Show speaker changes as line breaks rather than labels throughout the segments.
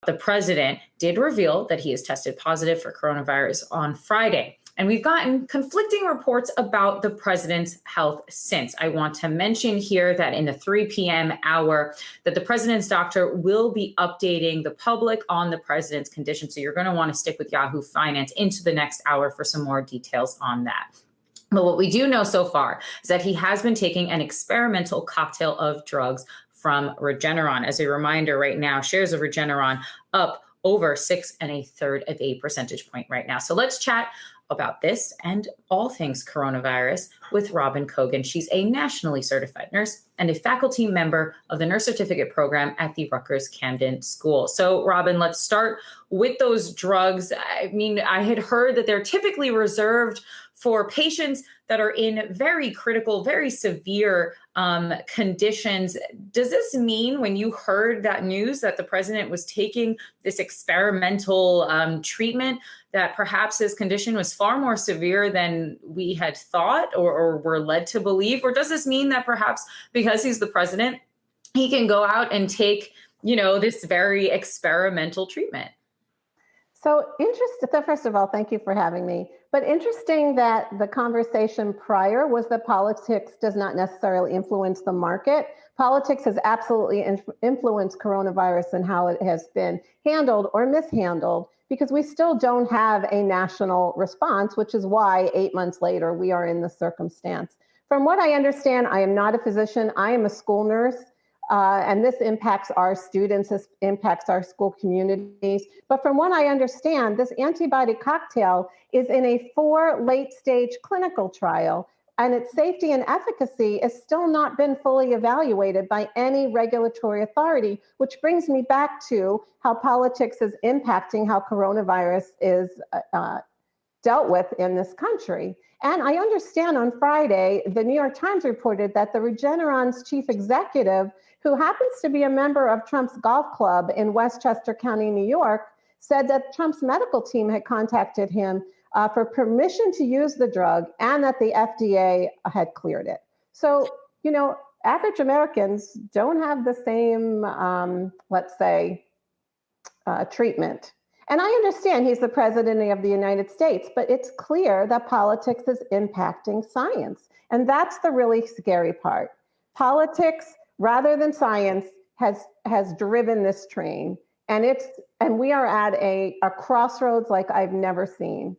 The president did reveal that he has tested positive for coronavirus on Friday. And we've gotten conflicting reports about the president's health since. I want to mention here that in the 3 p.m. hour, that the president's doctor will be updating the public on the president's condition. So you're going to want to stick with Yahoo Finance into the next hour for some more details on that. But what we do know so far is that he has been taking an experimental cocktail of drugs from Regeneron. As a reminder, right now, shares of Regeneron up over 6 1/3 percentage point right now. So let's chat about this and all things coronavirus with Robin Cogan. She's a nationally certified nurse and a faculty member of the nurse certificate program at the Rutgers-Camden School. So Robin, let's start with those drugs. I mean, I had heard that they're typically reserved for patients that are in very critical, very severe conditions. Does this mean when you heard that news that the president was taking this experimental treatment that perhaps his condition was far more severe than we had thought or were led to believe? Or does this mean that perhaps because he's the president, he can go out and take, this very experimental treatment?
So interesting. So first of all, thank you for having me. But interesting that the conversation prior was that politics does not necessarily influence the market. Politics has absolutely influenced coronavirus and how it has been handled or mishandled, because we still don't have a national response, which is why 8 months later we are in this circumstance. From what I understand, I am not a physician. I am a school nurse. And this impacts our students, this impacts our school communities. But from what I understand, this antibody cocktail is in a 4 late-stage clinical trial, and its safety and efficacy has still not been fully evaluated by any regulatory authority, which brings me back to how politics is impacting how coronavirus is dealt with in this country. And I understand on Friday, the New York Times reported that the Regeneron's chief executive, who happens to be a member of Trump's golf club in Westchester County, New York, said that Trump's medical team had contacted him for permission to use the drug and that the FDA had cleared it. So, average Americans don't have the same, let's say, treatment. And I understand he's the president of the United States, but it's clear that politics is impacting science. And that's the really scary part. Politics, rather than science, has driven this train. And we are at a crossroads like I've never seen.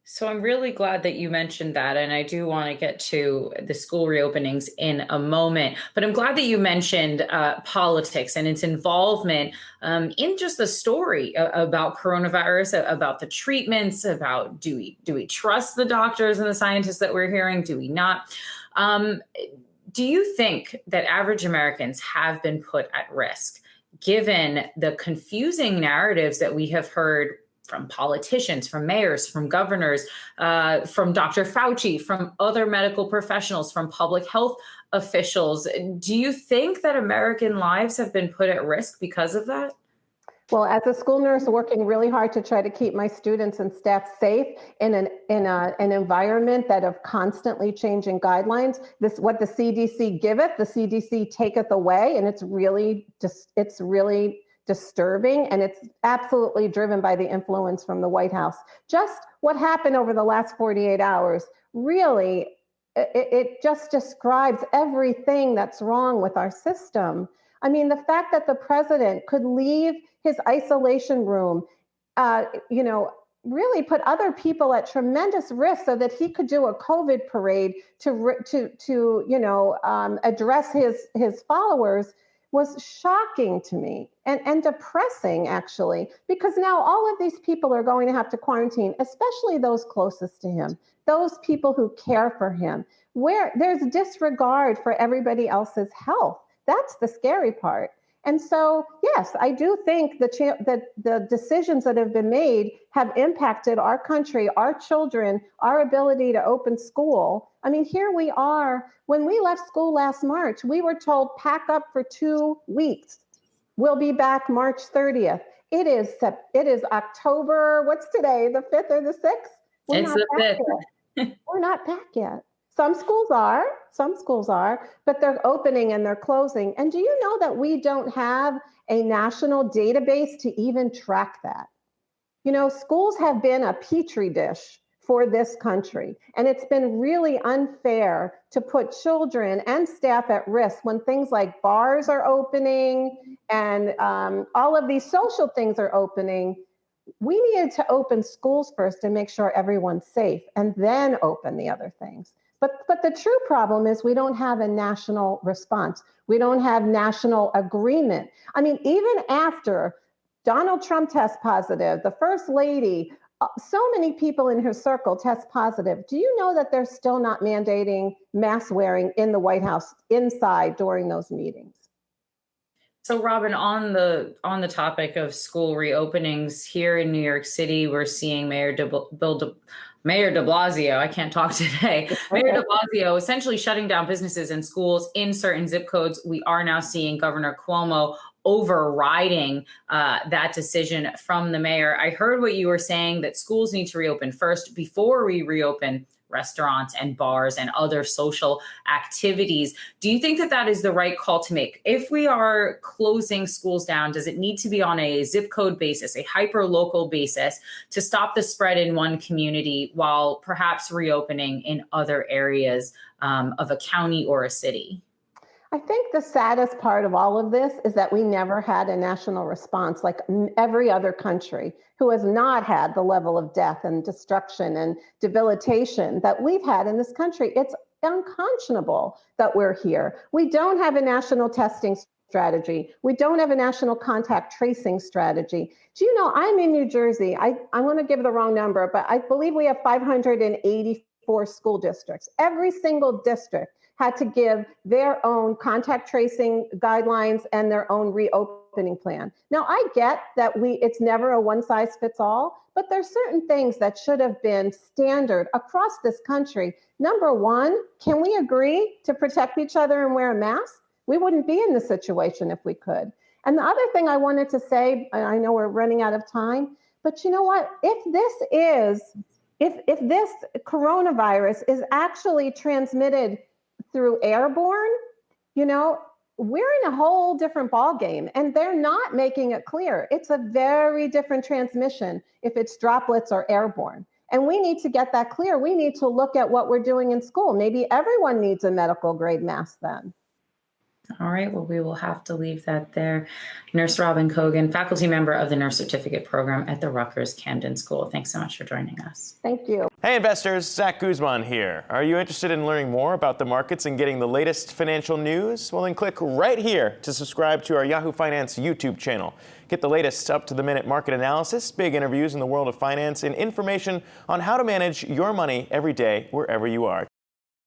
So I'm really glad that you mentioned that. And I do want to get to the school reopenings in a moment. But I'm glad that you mentioned politics and its involvement in just the story about coronavirus, about the treatments, about do we trust the doctors and the scientists that we're hearing? Do we not? Do you think that average Americans have been put at risk, given the confusing narratives that we have heard from politicians, from mayors, from governors, from Dr. Fauci, from other medical professionals, from public health officials? Do you think that American lives have been put at risk because of that?
Well, as a school nurse working really hard to try to keep my students and staff safe in an environment that of constantly changing guidelines, what the CDC giveth, the CDC taketh away, and it's really disturbing, and it's absolutely driven by the influence from the White House. Just what happened over the last 48 hours, really, it just describes everything that's wrong with our system. I mean, the fact that the president could leave his isolation room, really put other people at tremendous risk so that he could do a COVID parade to address his followers was shocking to me and depressing, actually, because now all of these people are going to have to quarantine, especially those closest to him, those people who care for him, where there's disregard for everybody else's health. That's the scary part. And so, yes, I do think that the decisions that have been made have impacted our country, our children, our ability to open school. I mean, here we are. When we left school last March, we were told pack up for 2 weeks. We'll be back March 30th. It is October. What's today? The 5th or the 6th?
It's the 5th.
We're not back yet. Some schools are, but they're opening and they're closing. And do you know that we don't have a national database to even track that? You know, schools have been a petri dish for this country, and it's been really unfair to put children and staff at risk when things like bars are opening and all of these social things are opening. We needed to open schools first and make sure everyone's safe, and then open the other things. But the true problem is we don't have a national response. We don't have national agreement. I mean, even after Donald Trump tests positive, the First Lady, so many people in her circle test positive. Do you know that they're still not mandating mask wearing in the White House inside during those meetings?
So, Robin, on the topic of school reopenings here in New York City, we're seeing Mayor de Blasio, I can't talk today, Mayor de Blasio essentially shutting down businesses and schools in certain zip codes. We are now seeing Governor CUOMO overriding that decision from the mayor. I heard what you were saying, that schools need to reopen first before we reopen restaurants and bars and other social activities. Do you think that that is the right call to make? If we are closing schools down, does it need to be on a zip code basis, a hyper-local basis, to stop the spread in one community while perhaps reopening in other areas of a county or a city?
I think the saddest part of all of this is that we never had a national response like every other country who has not had the level of death and destruction and debilitation that we've had in this country. It's unconscionable that we're here. We don't have a national testing strategy. We don't have a national contact tracing strategy. Do you know, I'm in New Jersey. I want to give the wrong number, but I believe we have 584 school districts. Every single district had to give their own contact tracing guidelines and their own reopening plan. Now, I get that it's never a one size fits all, but there's certain things that should have been standard across this country. Number one, can we agree to protect each other and wear a mask? We wouldn't be in this situation if we could. And the other thing I wanted to say, I know we're running out of time, but you know what? If this coronavirus is actually transmitted through airborne, you know, we're in a whole different ballgame, and they're not making it clear. It's a very different transmission if it's droplets or airborne. And we need to get that clear. We need to look at what we're doing in school. Maybe everyone needs a medical grade mask then.
All right, well, we will have to leave that there. Nurse Robin Cogan, faculty member of the Nurse Certificate Program at the Rutgers-Camden School. Thanks so much for joining us.
Thank you.
Hey investors, Zach Guzman here. Are you interested in learning more about the markets and getting the latest financial news? Well, then click right here to subscribe to our Yahoo Finance YouTube channel. Get the latest up-to-the-minute market analysis, big interviews in the world of finance, and information on how to manage your money every day wherever you are.